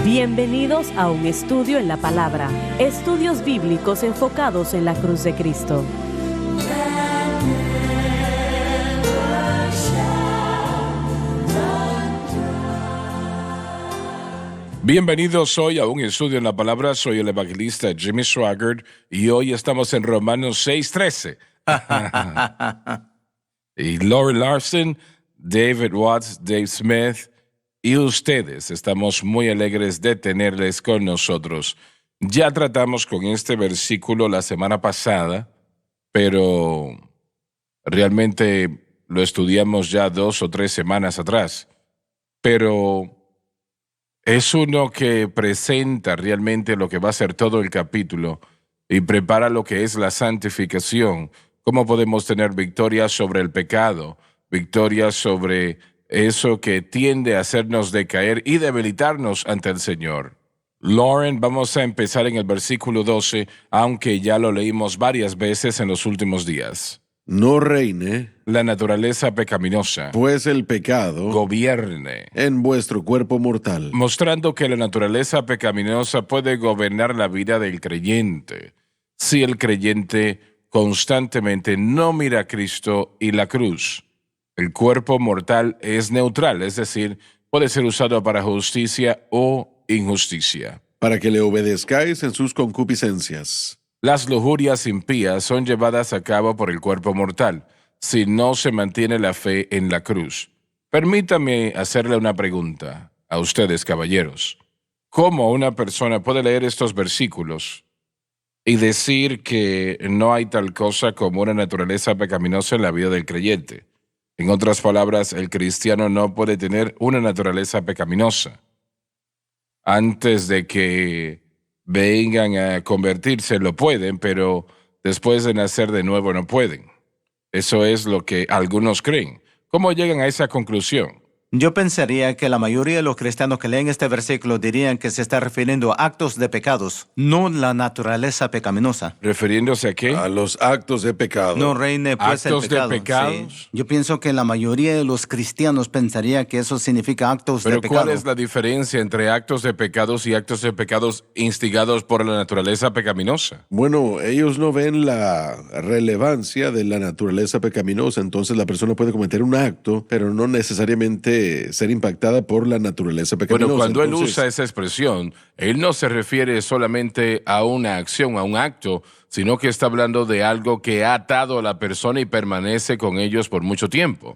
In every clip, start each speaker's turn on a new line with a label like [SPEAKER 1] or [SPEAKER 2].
[SPEAKER 1] Bienvenidos a un estudio en la palabra. Estudios bíblicos enfocados en la cruz de Cristo.
[SPEAKER 2] Bienvenidos hoy a un estudio en la palabra. Soy el evangelista Jimmy Swaggart y hoy estamos en Romanos 6:13. Y Lauren Larson, David Watts, Dave Smith y ustedes estamos muy alegres de tenerles con nosotros. Ya tratamos con este versículo la semana pasada, pero realmente lo estudiamos ya 2 o 3 semanas atrás. Pero es uno que presenta realmente lo que va a ser todo el capítulo y prepara lo que es la santificación, cómo podemos tener victoria sobre el pecado, victoria sobre eso que tiende a hacernos decaer y debilitarnos ante el Señor. Lauren, vamos a empezar en el versículo 12, aunque ya lo leímos varias veces en los últimos días.
[SPEAKER 3] No reine,
[SPEAKER 2] La naturaleza pecaminosa
[SPEAKER 3] pues el pecado
[SPEAKER 2] gobierne,
[SPEAKER 3] en vuestro cuerpo mortal,
[SPEAKER 2] mostrando que la naturaleza pecaminosa puede gobernar la vida del creyente si el creyente constantemente no mira a Cristo y la cruz. El cuerpo mortal es neutral, es decir, puede ser usado para justicia o injusticia.
[SPEAKER 3] para que le obedezcáis en sus concupiscencias.
[SPEAKER 2] Las lujurias impías son llevadas a cabo por el cuerpo mortal si no se mantiene la fe en la cruz. Permítame hacerle una pregunta a ustedes, caballeros. ¿Cómo una persona puede leer estos versículos y decir que no hay tal cosa como una naturaleza pecaminosa en la vida del creyente? En otras palabras, el cristiano no puede tener una naturaleza pecaminosa. Antes de que vengan a convertirse lo pueden, pero después de nacer de nuevo no pueden. Eso es lo que algunos creen. ¿Cómo llegan a esa conclusión?
[SPEAKER 4] Yo pensaría que la mayoría de los cristianos que leen este versículo dirían que se está refiriendo a actos de pecados, no la naturaleza pecaminosa.
[SPEAKER 2] ¿Refiriéndose a qué?
[SPEAKER 3] A los actos de pecado.
[SPEAKER 4] No reine pues el
[SPEAKER 2] ¿Actos de
[SPEAKER 4] pecado.
[SPEAKER 2] pecados?
[SPEAKER 4] Sí. Yo pienso que la mayoría de los cristianos pensaría que eso significa actos
[SPEAKER 2] Pero
[SPEAKER 4] de pecado.
[SPEAKER 2] ¿cuál es la diferencia entre actos de pecados y actos de pecados instigados por la naturaleza pecaminosa?
[SPEAKER 3] Bueno, ellos no ven la relevancia de la naturaleza pecaminosa, entonces la persona puede cometer un acto, pero no necesariamente ser impactada por la naturaleza pecaminosa.
[SPEAKER 2] Bueno, cuando él
[SPEAKER 3] Entonces,
[SPEAKER 2] usa esa expresión, él no se refiere solamente a una acción, a un acto, sino que está hablando de algo que ha atado a la persona y permanece con ellos por mucho tiempo.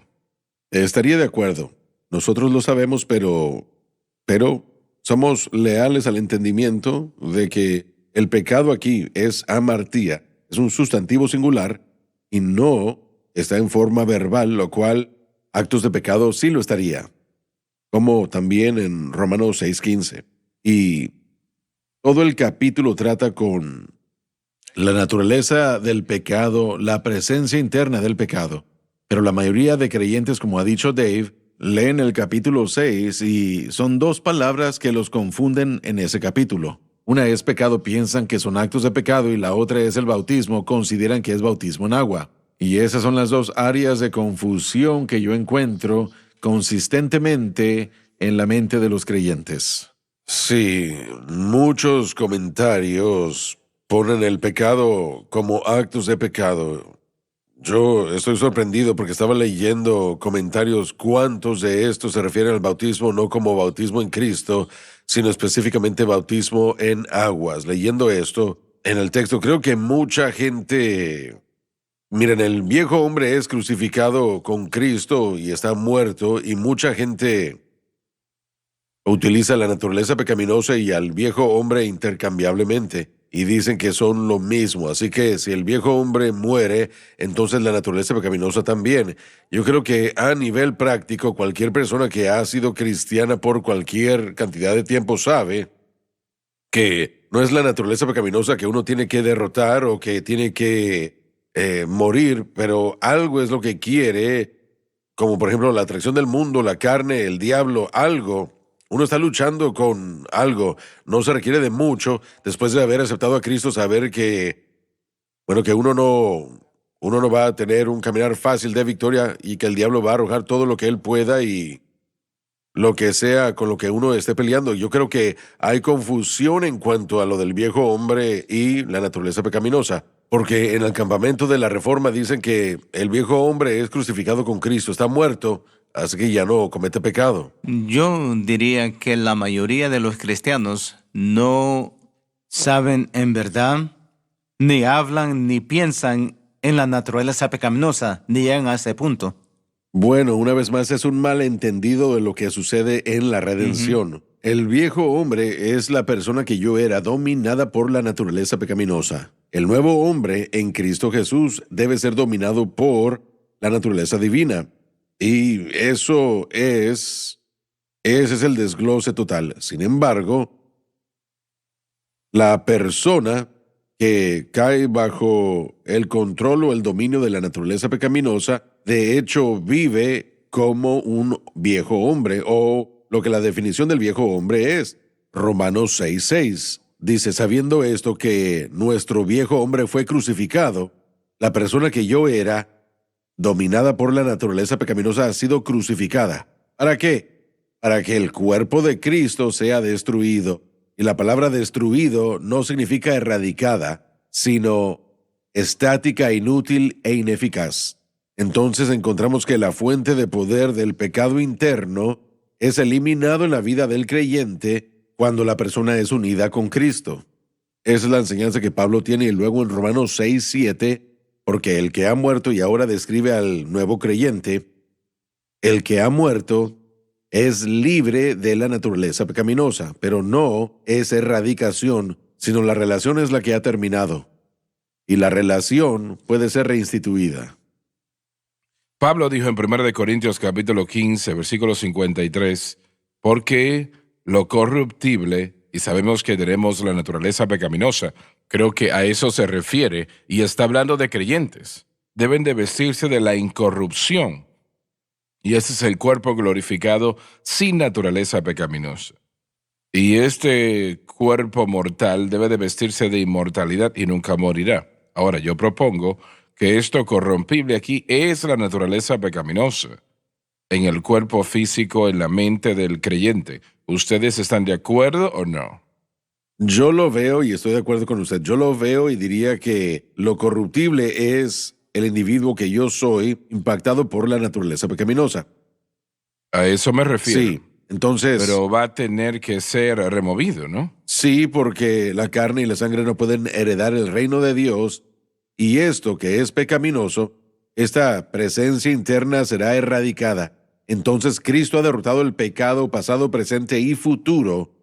[SPEAKER 3] estaría de acuerdo. Nosotros lo sabemos, pero somos leales al entendimiento de que el pecado aquí es amartía, es un sustantivo singular y no está en forma verbal, lo cual actos de pecado sí lo estaría, como también en Romanos 6:15. Y todo el capítulo trata con la naturaleza del pecado, la presencia interna del pecado. Pero la mayoría de creyentes, como ha dicho Dave, leen el capítulo 6 y son 2 palabras que los confunden en ese capítulo. Una es pecado, piensan que son actos de pecado, y la otra es el bautismo, consideran que es bautismo en agua. Y esas son las 2 áreas de confusión que yo encuentro consistentemente en la mente de los creyentes. Sí, muchos comentarios ponen el pecado como actos de pecado. Yo estoy sorprendido porque estaba leyendo comentarios cuántos de estos se refieren al bautismo no como bautismo en Cristo, sino específicamente bautismo en aguas. Leyendo esto en el texto, creo que mucha gente... Miren, el viejo hombre es crucificado con Cristo y está muerto, y mucha gente utiliza la naturaleza pecaminosa y al viejo hombre intercambiablemente y dicen que son lo mismo. Así que si el viejo hombre muere, entonces la naturaleza pecaminosa también. Yo creo que a nivel práctico, cualquier persona que ha sido cristiana por cualquier cantidad de tiempo sabe que no es la naturaleza pecaminosa que uno tiene que derrotar o que tiene que morir, pero algo es lo que quiere, como por ejemplo la atracción del mundo, la carne, el diablo, algo. Uno está luchando con algo, no se requiere de mucho después de haber aceptado a Cristo, saber que, bueno, que uno no va a tener un caminar fácil de victoria y que el diablo va a arrojar todo lo que él pueda y lo que sea con lo que uno esté peleando. Yo creo que hay confusión en cuanto a lo del viejo hombre y la naturaleza pecaminosa, porque en el campamento de la Reforma dicen que el viejo hombre es crucificado con Cristo, está muerto, así que ya no comete pecado.
[SPEAKER 4] Yo diría que la mayoría de los cristianos no saben en verdad, ni hablan, ni piensan en la naturaleza pecaminosa, ni llegan a ese punto.
[SPEAKER 3] Bueno, una vez más es un malentendido de lo que sucede en la redención. El viejo hombre es la persona que yo era, dominada por la naturaleza pecaminosa. El nuevo hombre en Cristo Jesús debe ser dominado por la naturaleza divina. Y ese es el desglose total. Sin embargo, la persona que cae bajo el control o el dominio de la naturaleza pecaminosa, de hecho vive como un viejo hombre, o lo que la definición del viejo hombre es. Romanos 6:6 dice, sabiendo esto que nuestro viejo hombre fue crucificado, la persona que yo era, dominada por la naturaleza pecaminosa, ha sido crucificada. ¿Para qué? Para que el cuerpo de Cristo sea destruido. Y la palabra destruido no significa erradicada, sino estática, inútil e ineficaz. Entonces encontramos que la fuente de poder del pecado interno es eliminado en la vida del creyente cuando la persona es unida con Cristo. Esa es la enseñanza que Pablo tiene y luego en Romanos 6:7, porque el que ha muerto, y ahora describe al nuevo creyente, el que ha muerto es libre de la naturaleza pecaminosa, pero no es erradicación, sino la relación es la que ha terminado. Y la relación puede ser reinstituida.
[SPEAKER 2] Pablo dijo en 1 Corintios capítulo 15, versículo 53, porque lo corruptible, y sabemos que tenemos la naturaleza pecaminosa, creo que a eso se refiere, y está hablando de creyentes. Deben de vestirse de la incorrupción. Y ese es el cuerpo glorificado sin naturaleza pecaminosa. Y este cuerpo mortal debe de vestirse de inmortalidad y nunca morirá. Ahora, yo propongo que esto corrompible aquí es la naturaleza pecaminosa en el cuerpo físico, en la mente del creyente. ¿Ustedes están de acuerdo o no?
[SPEAKER 3] Yo lo veo y estoy de acuerdo con usted. Yo lo veo y diría que lo corruptible es el individuo que yo soy impactado por la naturaleza pecaminosa.
[SPEAKER 2] A eso me refiero.
[SPEAKER 3] Sí, entonces...
[SPEAKER 2] Pero va a tener que ser removido, ¿no?
[SPEAKER 3] Sí, porque la carne y la sangre no pueden heredar el reino de Dios, y esto que es pecaminoso, esta presencia interna será erradicada. Entonces Cristo ha derrotado el pecado pasado, presente y futuro.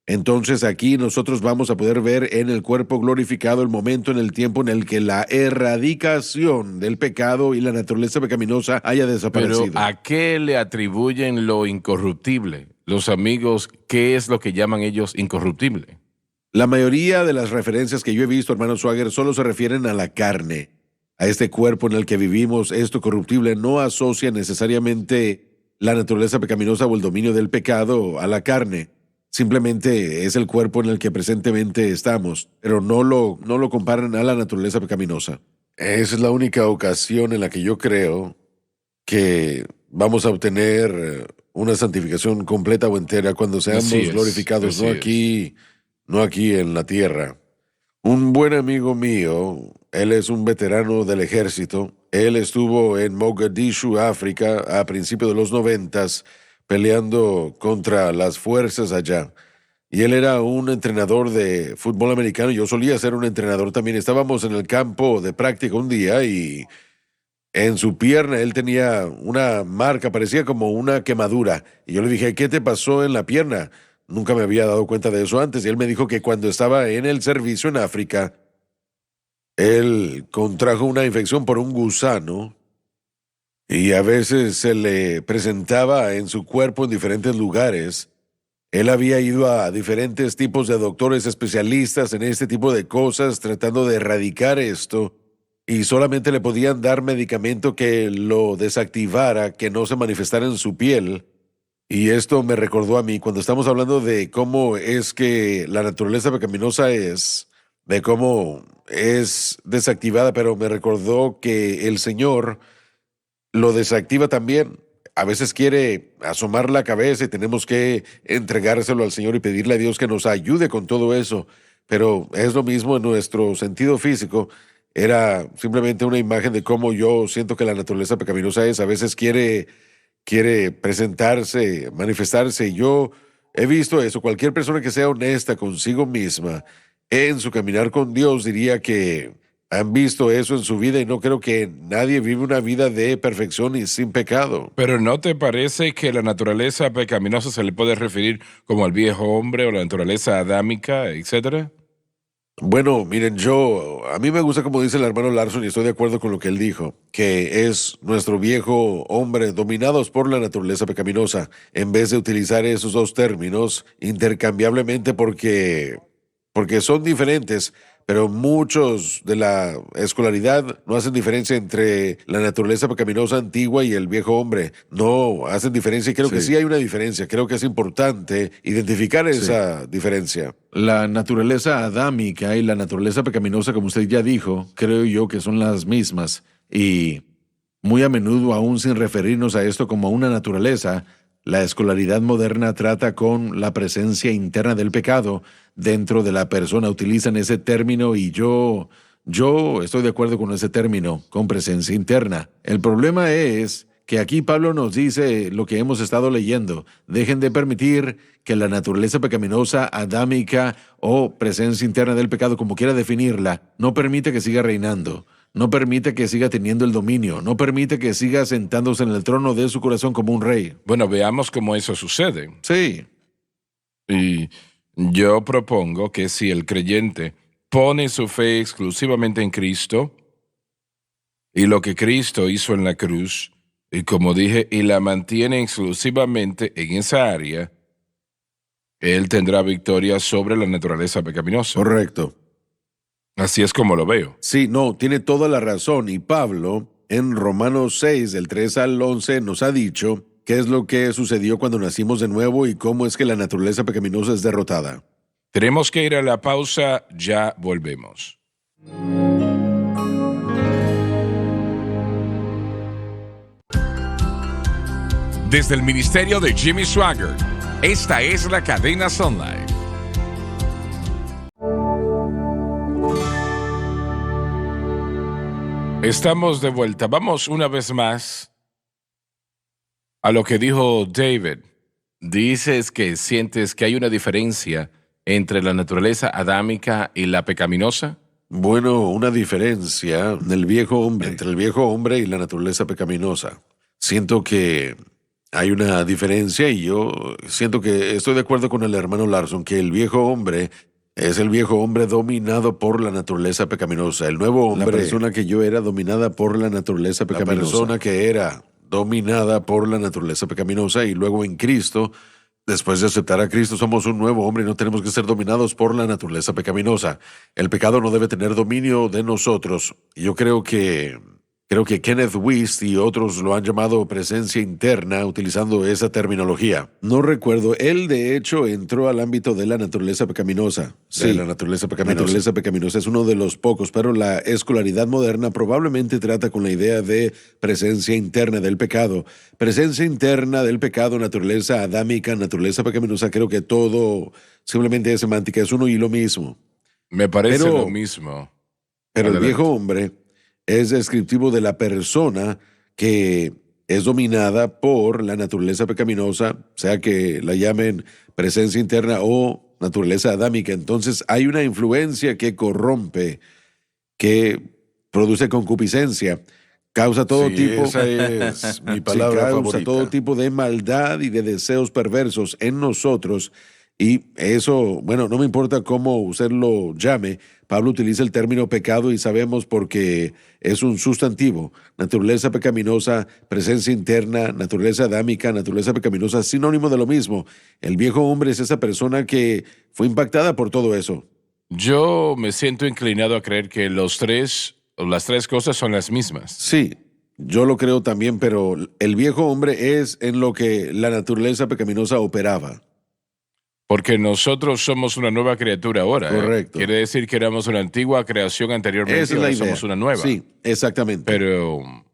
[SPEAKER 3] Entonces aquí nosotros vamos a poder ver en el cuerpo glorificado el momento en el tiempo en el que la erradicación del pecado y la naturaleza pecaminosa haya desaparecido.
[SPEAKER 2] Pero ¿a qué le atribuyen lo incorruptible? Los amigos, ¿qué es lo que llaman ellos incorruptible?
[SPEAKER 3] La mayoría de las referencias que yo he visto, hermano Swagger, solo se refieren a la carne, a este cuerpo en el que vivimos. Esto corruptible no asocia necesariamente la naturaleza pecaminosa o el dominio del pecado a la carne. Simplemente es el cuerpo en el que presentemente estamos, pero no lo comparan a la naturaleza pecaminosa. Esa es la única ocasión en la que yo creo que vamos a obtener una santificación completa o entera cuando seamos glorificados, no aquí en la tierra. Un buen amigo mío, él es un veterano del ejército, él estuvo en Mogadishu, África, a principios de los 90s, peleando contra las fuerzas allá. Y él era un entrenador de fútbol americano, yo solía ser un entrenador también. Estábamos en el campo de práctica un día y en su pierna él tenía una marca, parecía como una quemadura. Y yo le dije, ¿qué te pasó en la pierna? Nunca me había dado cuenta de eso antes. Y él me dijo que cuando estaba en el servicio en África, él contrajo una infección por un gusano y a veces se le presentaba en su cuerpo en diferentes lugares. Él había ido a diferentes tipos de doctores especialistas en este tipo de cosas tratando de erradicar esto y solamente le podían dar medicamento que lo desactivara, que no se manifestara en su piel. Y esto me recordó a mí cuando estamos hablando de cómo es que la naturaleza pecaminosa es, de cómo es desactivada, pero me recordó que el Señor lo desactiva también. a veces quiere asomar la cabeza y tenemos que entregárselo al Señor y pedirle a Dios que nos ayude con todo eso. Pero es lo mismo en nuestro sentido físico. Era simplemente una imagen de cómo yo siento que la naturaleza pecaminosa es. A veces quiere presentarse, manifestarse. Yo he visto eso. Cualquier persona que sea honesta consigo misma en su caminar con Dios diría que han visto eso en su vida y no creo que nadie vive una vida de perfección y sin pecado.
[SPEAKER 2] Pero ¿no te parece que la naturaleza pecaminosa se le puede referir como al viejo hombre o la naturaleza adámica, etcétera?
[SPEAKER 3] Bueno, miren, a mí me gusta como dice el hermano Larson y estoy de acuerdo con lo que él dijo, que es nuestro viejo hombre dominados por la naturaleza pecaminosa, en vez de utilizar esos dos términos intercambiablemente porque son diferentes, pero muchos de la escolaridad no hacen diferencia entre la naturaleza pecaminosa antigua y el viejo hombre. No hacen diferencia y creo que sí hay una diferencia. Creo que es importante identificar esa diferencia.
[SPEAKER 5] La naturaleza adámica y la naturaleza pecaminosa, como usted ya dijo, creo yo que son las mismas. Y muy a menudo, aún sin referirnos a esto como a una naturaleza, la escolaridad moderna trata con la presencia interna del pecado dentro de la persona. Utilizan ese término y yo estoy de acuerdo con ese término, con presencia interna. El problema es que aquí Pablo nos dice lo que hemos estado leyendo. Dejen de permitir que la naturaleza pecaminosa, adámica o presencia interna del pecado, como quiera definirla, no permite que siga reinando. No permite que siga teniendo el dominio. No permite que siga sentándose en el trono de su corazón como un rey.
[SPEAKER 2] Bueno, veamos cómo eso sucede.
[SPEAKER 3] Sí.
[SPEAKER 2] Y yo propongo que si el creyente pone su fe exclusivamente en Cristo y lo que Cristo hizo en la cruz, y como dije, y la mantiene exclusivamente en esa área, él tendrá victoria sobre la naturaleza pecaminosa.
[SPEAKER 3] Correcto.
[SPEAKER 2] Así es como lo veo.
[SPEAKER 3] Sí, no, tiene toda la razón. Y Pablo, en Romanos 6, del 3 al 11, nos ha dicho qué es lo que sucedió cuando nacimos de nuevo y cómo es que la naturaleza pecaminosa es derrotada.
[SPEAKER 2] Tenemos que ir a la pausa, ya volvemos. Desde el ministerio de Jimmy Swaggart, esta es la cadena Sun Life. Estamos de vuelta. Vamos una vez más a lo que dijo David. Dices que sientes que hay una diferencia entre la naturaleza adámica y la pecaminosa.
[SPEAKER 3] Bueno, una diferencia del viejo hombre, entre el viejo hombre y la naturaleza pecaminosa. Siento que hay una diferencia y yo siento que estoy de acuerdo con el hermano Larson, que el viejo hombre es el viejo hombre dominado por la naturaleza pecaminosa. El nuevo hombre, la persona que yo era dominada por la naturaleza pecaminosa. La persona que era dominada por la naturaleza pecaminosa y luego en Cristo, después de aceptar a Cristo, somos un nuevo hombre y no tenemos que ser dominados por la naturaleza pecaminosa. El pecado no debe tener dominio de nosotros. Yo creo que Kenneth Wuest y otros lo han llamado presencia interna utilizando esa terminología. No recuerdo, él de hecho entró al ámbito de la naturaleza pecaminosa. Sí, la naturaleza pecaminosa. La naturaleza pecaminosa es uno de los pocos, pero la escolaridad moderna probablemente trata con la idea de presencia interna del pecado. Presencia interna del pecado, naturaleza adámica, naturaleza pecaminosa, creo que todo simplemente es semántica, es uno y lo mismo.
[SPEAKER 2] Me parece lo mismo.
[SPEAKER 3] Pero el viejo hombre es descriptivo de la persona que es dominada por la naturaleza pecaminosa, sea que la llamen presencia interna o naturaleza adámica. Entonces hay una influencia que corrompe, que produce concupiscencia, causa todo tipo.
[SPEAKER 5] Esa es mi palabra
[SPEAKER 3] causa
[SPEAKER 5] favorita.
[SPEAKER 3] todo tipo de maldad y de deseos perversos en nosotros. Y eso, bueno, no me importa cómo usted lo llame, Pablo utiliza el término pecado y sabemos porque es un sustantivo. Naturaleza pecaminosa, presencia interna, naturaleza adámica, naturaleza pecaminosa, sinónimo de lo mismo. El viejo hombre es esa persona que fue impactada por todo eso.
[SPEAKER 2] Yo me siento inclinado a creer que las tres cosas son las mismas.
[SPEAKER 3] Sí, yo lo creo también, pero el viejo hombre es en lo que la naturaleza pecaminosa operaba.
[SPEAKER 2] Porque nosotros somos una nueva criatura ahora.
[SPEAKER 3] Correcto.
[SPEAKER 2] Quiere decir que éramos una antigua creación anteriormente.
[SPEAKER 3] Esa es la
[SPEAKER 2] ahora
[SPEAKER 3] idea.
[SPEAKER 2] somos una nueva.
[SPEAKER 3] Sí, exactamente.
[SPEAKER 2] Pero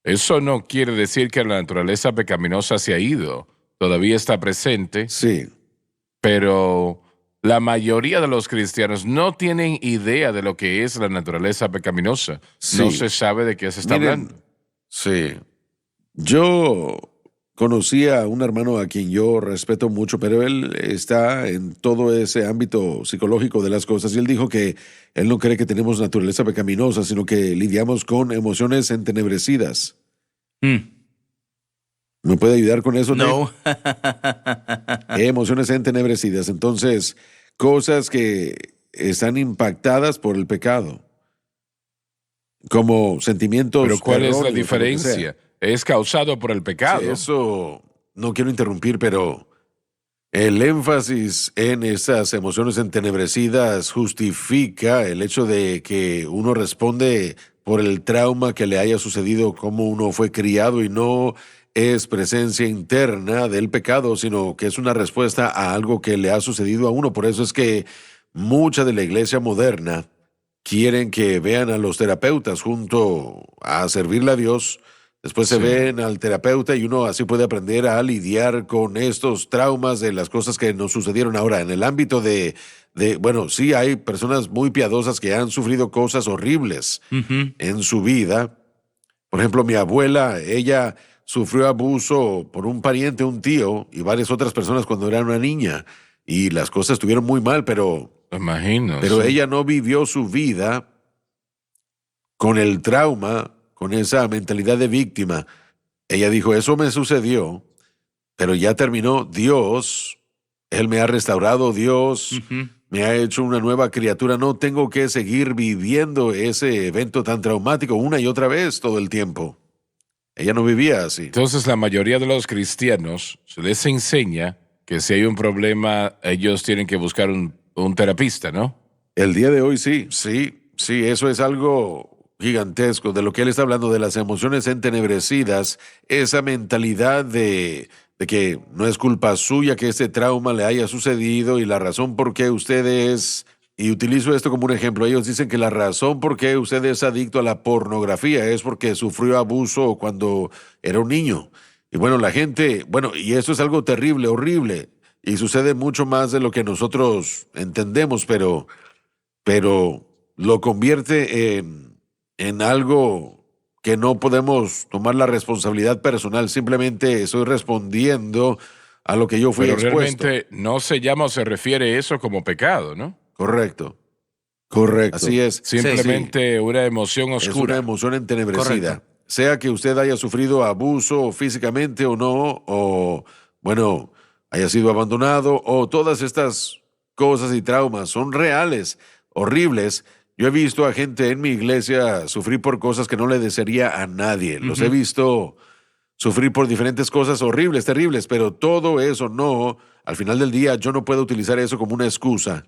[SPEAKER 2] Eso no quiere decir que la naturaleza pecaminosa se ha ido. Todavía está presente,
[SPEAKER 3] Sí.
[SPEAKER 2] pero la mayoría de los cristianos no tienen idea de lo que es la naturaleza pecaminosa.
[SPEAKER 3] Sí.
[SPEAKER 2] No se sabe de qué se está
[SPEAKER 3] Miren,
[SPEAKER 2] hablando.
[SPEAKER 3] Sí. Yo conocí a un hermano a quien yo respeto mucho, pero él está en todo ese ámbito psicológico de las cosas y él dijo que él no cree que tenemos naturaleza pecaminosa, sino que lidiamos con emociones entenebrecidas. ¿Me puede ayudar con eso, Nate?
[SPEAKER 4] No.
[SPEAKER 3] Emociones entenebrecidas. Entonces, cosas que están impactadas por el pecado, como sentimientos
[SPEAKER 2] Pero ¿cuál es la
[SPEAKER 3] erróneos o lo que sea.
[SPEAKER 2] diferencia? Es causado por el pecado.
[SPEAKER 3] Sí, eso no quiero interrumpir, pero el énfasis en esas emociones entenebrecidas justifica el hecho de que uno responde por el trauma que le haya sucedido, cómo uno fue criado, y no es presencia interna del pecado, sino que es una respuesta a algo que le ha sucedido a uno. Por eso es que mucha de la iglesia moderna quieren que vean a los terapeutas junto a servirle a Dios. Después se
[SPEAKER 2] Sí.
[SPEAKER 3] ven al terapeuta y uno así puede aprender a lidiar con estos traumas de las cosas que nos sucedieron. Ahora, en el ámbito bueno, sí hay personas muy piadosas que han sufrido cosas horribles en su vida. Por ejemplo, mi abuela, ella sufrió abuso por un pariente, un tío y varias otras personas cuando era una niña. Y las cosas estuvieron muy mal, pero
[SPEAKER 2] Me imagino.
[SPEAKER 3] sí.
[SPEAKER 2] Sí.
[SPEAKER 3] Ella no vivió su vida con el trauma, con esa mentalidad de víctima. Ella dijo, eso me sucedió, pero ya terminó. Dios, Él me ha restaurado, Dios me ha hecho una nueva criatura. No tengo que seguir viviendo ese evento tan traumático una y otra vez todo el tiempo. Ella no vivía así.
[SPEAKER 2] Entonces, la mayoría de los cristianos se les enseña que si hay un problema, ellos tienen que buscar un terapista, ¿no?
[SPEAKER 3] El día de hoy sí, eso es algo gigantesco de lo que él está hablando, de las emociones entenebrecidas, esa mentalidad de que no es culpa suya que este trauma le haya sucedido y la razón por qué usted es, y utilizo esto como un ejemplo, ellos dicen que la razón por qué usted es adicto a la pornografía es porque sufrió abuso cuando era un niño. Y bueno, la gente, y eso es algo terrible, horrible, y sucede mucho más de lo que nosotros entendemos, pero lo convierte en algo que no podemos tomar la responsabilidad personal. Simplemente estoy respondiendo a lo que yo fui
[SPEAKER 2] Pero
[SPEAKER 3] expuesto.
[SPEAKER 2] realmente no se llama o se refiere eso como pecado, ¿no?
[SPEAKER 3] Correcto. Así es.
[SPEAKER 2] Simplemente una emoción
[SPEAKER 3] Es una
[SPEAKER 2] oscura.
[SPEAKER 3] emoción entenebrecida.
[SPEAKER 4] Correcto.
[SPEAKER 3] Sea que usted haya sufrido abuso físicamente o no, o, haya sido abandonado, o todas estas cosas y traumas son reales, horribles. Yo he visto a gente en mi iglesia sufrir por cosas que no le desearía a nadie. Los he visto sufrir por diferentes cosas horribles, terribles, pero todo eso no, al final del día yo no puedo utilizar eso como una excusa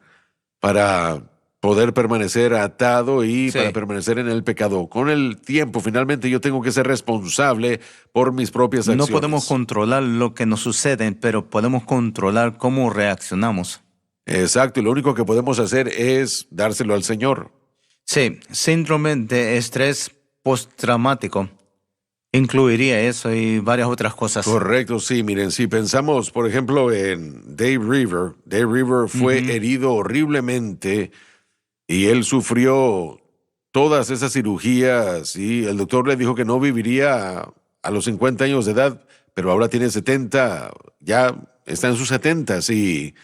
[SPEAKER 3] para poder permanecer atado y
[SPEAKER 4] Sí.
[SPEAKER 3] para permanecer en el pecado. Con el tiempo, finalmente, yo tengo que ser responsable por mis propias acciones.
[SPEAKER 4] No podemos controlar lo que nos sucede, pero podemos controlar cómo reaccionamos.
[SPEAKER 3] Exacto, y lo único que podemos hacer es dárselo al Señor.
[SPEAKER 4] Sí, síndrome de estrés postraumático incluiría eso y varias otras cosas.
[SPEAKER 3] Correcto, sí, miren, si pensamos, por ejemplo, en Dave River fue herido horriblemente y él sufrió todas esas cirugías y el doctor le dijo que no viviría a los 50 años de edad, pero ahora tiene 70, ya está en sus 70 y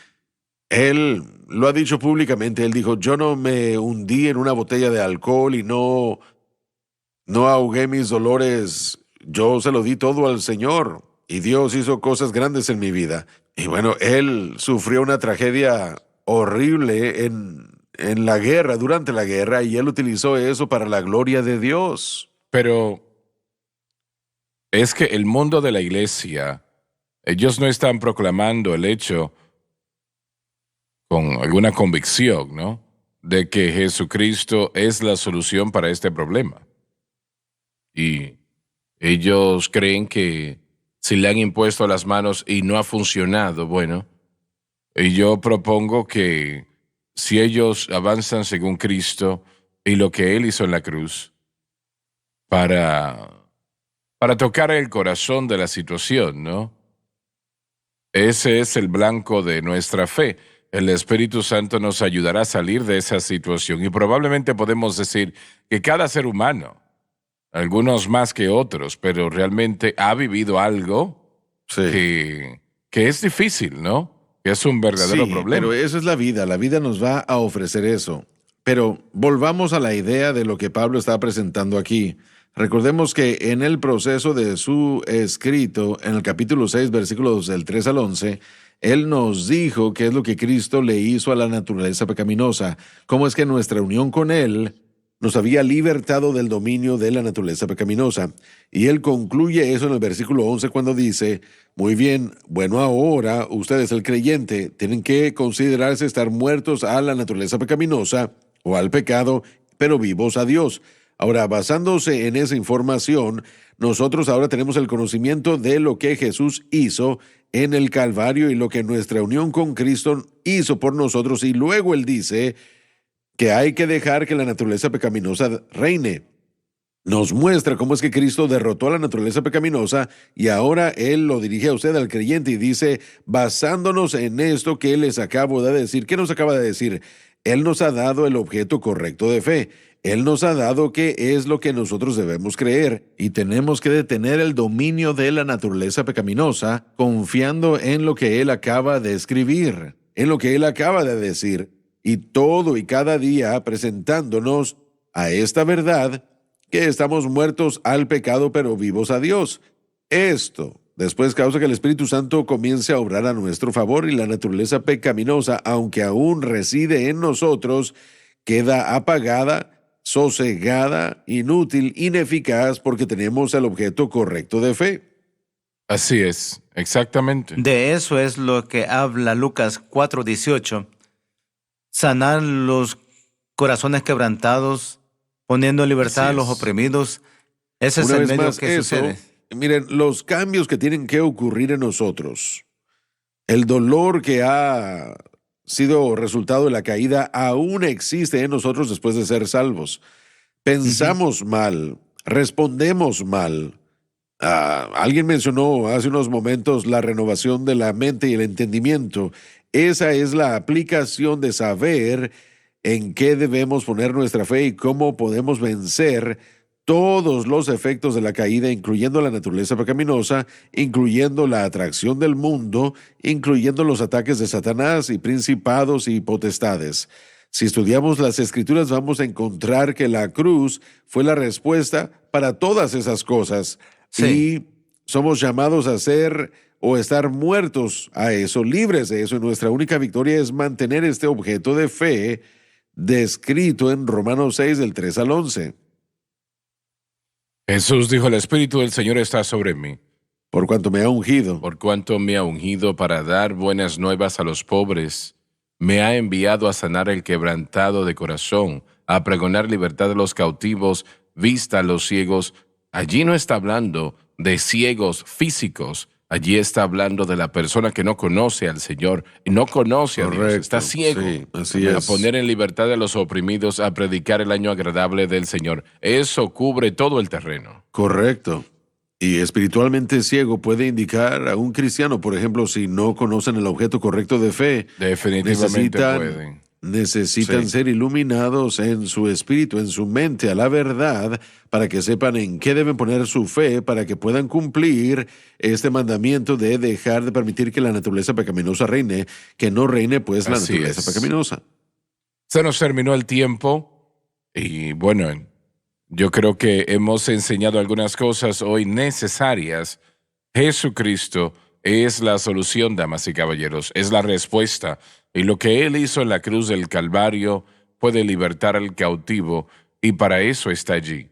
[SPEAKER 3] él lo ha dicho públicamente. Él dijo, yo no me hundí en una botella de alcohol y no ahogué mis dolores, yo se lo di todo al Señor y Dios hizo cosas grandes en mi vida. Y bueno, él sufrió una tragedia horrible en la guerra, durante la guerra, y él utilizó eso para la gloria de Dios.
[SPEAKER 2] Pero es que el mundo de la iglesia, ellos no están proclamando el hecho con alguna convicción, ¿no? De que Jesucristo es la solución para este problema. Y ellos creen que si le han impuesto las manos y no ha funcionado, bueno, y yo propongo que si ellos avanzan según Cristo y lo que Él hizo en la cruz para para tocar el corazón de la situación, ¿no? Ese es el blanco de nuestra fe. El Espíritu Santo nos ayudará a salir de esa situación y probablemente podemos decir que cada ser humano, algunos más que otros, pero realmente ha vivido algo
[SPEAKER 3] Sí.
[SPEAKER 2] que es difícil, ¿no? Que es un verdadero
[SPEAKER 3] Sí,
[SPEAKER 2] problema.
[SPEAKER 3] pero eso es la vida nos va a ofrecer eso. Pero volvamos a la idea de lo que Pablo está presentando aquí. Recordemos que en el proceso de su escrito, en el capítulo 6, versículos del 3 al 11, él nos dijo qué es lo que Cristo le hizo a la naturaleza pecaminosa, cómo es que nuestra unión con él nos había libertado del dominio de la naturaleza pecaminosa. Y él concluye eso en el versículo 11 cuando dice, muy bien, bueno, ahora ustedes, el creyente, tienen que considerarse estar muertos a la naturaleza pecaminosa o al pecado, pero vivos a Dios. Ahora, basándose en esa información, nosotros ahora tenemos el conocimiento de lo que Jesús hizo en el Calvario y lo que nuestra unión con Cristo hizo por nosotros. Y luego él dice que hay que dejar que la naturaleza pecaminosa reine. Nos muestra cómo es que Cristo derrotó a la naturaleza pecaminosa y ahora Él lo dirige a usted, al creyente, y dice, basándonos en esto que les acabo de decir. ¿Qué nos acaba de decir? Él nos ha dado el objeto correcto de fe. Él nos ha dado qué es lo que nosotros debemos creer.
[SPEAKER 5] Y tenemos que detener el dominio de la naturaleza pecaminosa confiando en lo que él acaba de escribir.
[SPEAKER 3] En lo que Él acaba de decir. Y todo y cada día presentándonos a esta verdad que estamos muertos al pecado pero vivos a Dios. Esto después causa que el Espíritu Santo comience a obrar a nuestro favor y la naturaleza pecaminosa, aunque aún reside en nosotros, queda apagada, sosegada, inútil, ineficaz porque tenemos el objeto correcto de fe.
[SPEAKER 2] Así es, exactamente.
[SPEAKER 4] De eso es lo que habla Lucas 4:18. Sanar los corazones quebrantados, poniendo en libertad
[SPEAKER 2] Así
[SPEAKER 4] a los
[SPEAKER 2] es.
[SPEAKER 4] oprimidos. Ese es
[SPEAKER 3] Una
[SPEAKER 4] el
[SPEAKER 3] vez
[SPEAKER 4] medio
[SPEAKER 3] más,
[SPEAKER 4] que
[SPEAKER 3] eso,
[SPEAKER 4] sucede.
[SPEAKER 3] miren, los cambios que tienen que ocurrir en nosotros, el dolor que ha sido resultado de la caída aún existe en nosotros después de ser salvos. Pensamos mal, respondemos mal. Alguien mencionó hace unos momentos la renovación de la mente y el entendimiento. Esa es la aplicación de saber en qué debemos poner nuestra fe y cómo podemos vencer todos los efectos de la caída, incluyendo la naturaleza pecaminosa, incluyendo la atracción del mundo, incluyendo los ataques de Satanás y principados y potestades. Si estudiamos las Escrituras, vamos a encontrar que la cruz fue la respuesta para todas esas cosas.
[SPEAKER 4] Sí.
[SPEAKER 3] Y somos llamados a ser o estar muertos a eso, libres de eso. Y nuestra única victoria es mantener este objeto de fe descrito en Romanos 6, del 3 al 11.
[SPEAKER 2] Jesús dijo, el Espíritu del Señor está sobre mí,
[SPEAKER 3] Por cuanto me ha ungido.
[SPEAKER 2] por cuanto me ha ungido para dar buenas nuevas a los pobres. Me ha enviado a sanar el quebrantado de corazón, a pregonar libertad a los cautivos, vista a los ciegos. Allí no está hablando de ciegos físicos, allí está hablando de la persona que no conoce al Señor, y no conoce a Dios,
[SPEAKER 3] Correcto,
[SPEAKER 2] está ciego.
[SPEAKER 3] sí, así
[SPEAKER 2] A
[SPEAKER 3] es.
[SPEAKER 2] poner en libertad a los oprimidos, a predicar el año agradable del Señor. Eso cubre todo el terreno.
[SPEAKER 3] Correcto. Y espiritualmente ciego puede indicar a un cristiano, por ejemplo, si no conocen el objeto correcto de fe,
[SPEAKER 2] Definitivamente pueden.
[SPEAKER 3] necesitan
[SPEAKER 5] Sí.
[SPEAKER 3] ser iluminados en su espíritu, en su mente, a la verdad, para que sepan en qué deben poner su fe, para que puedan cumplir este mandamiento de dejar de permitir que la naturaleza pecaminosa reine, que no reine pues la
[SPEAKER 2] Así
[SPEAKER 3] naturaleza
[SPEAKER 2] es.
[SPEAKER 3] pecaminosa.
[SPEAKER 2] Se nos terminó el tiempo y bueno, yo creo que hemos enseñado algunas cosas hoy necesarias. Jesucristo es la solución, damas y caballeros, es la respuesta. Y lo que Él hizo en la cruz del Calvario puede libertar al cautivo y para eso está allí.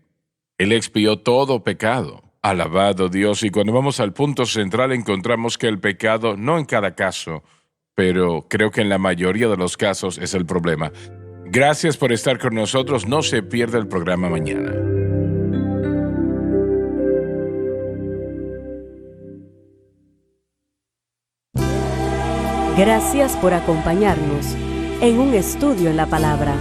[SPEAKER 2] Él expió todo pecado. Alabado Dios. Y cuando vamos al punto central encontramos que el pecado, no en cada caso, pero creo que en la mayoría de los casos es el problema. Gracias por estar con nosotros. No se pierda el programa mañana.
[SPEAKER 1] Gracias por acompañarnos en un estudio en la palabra.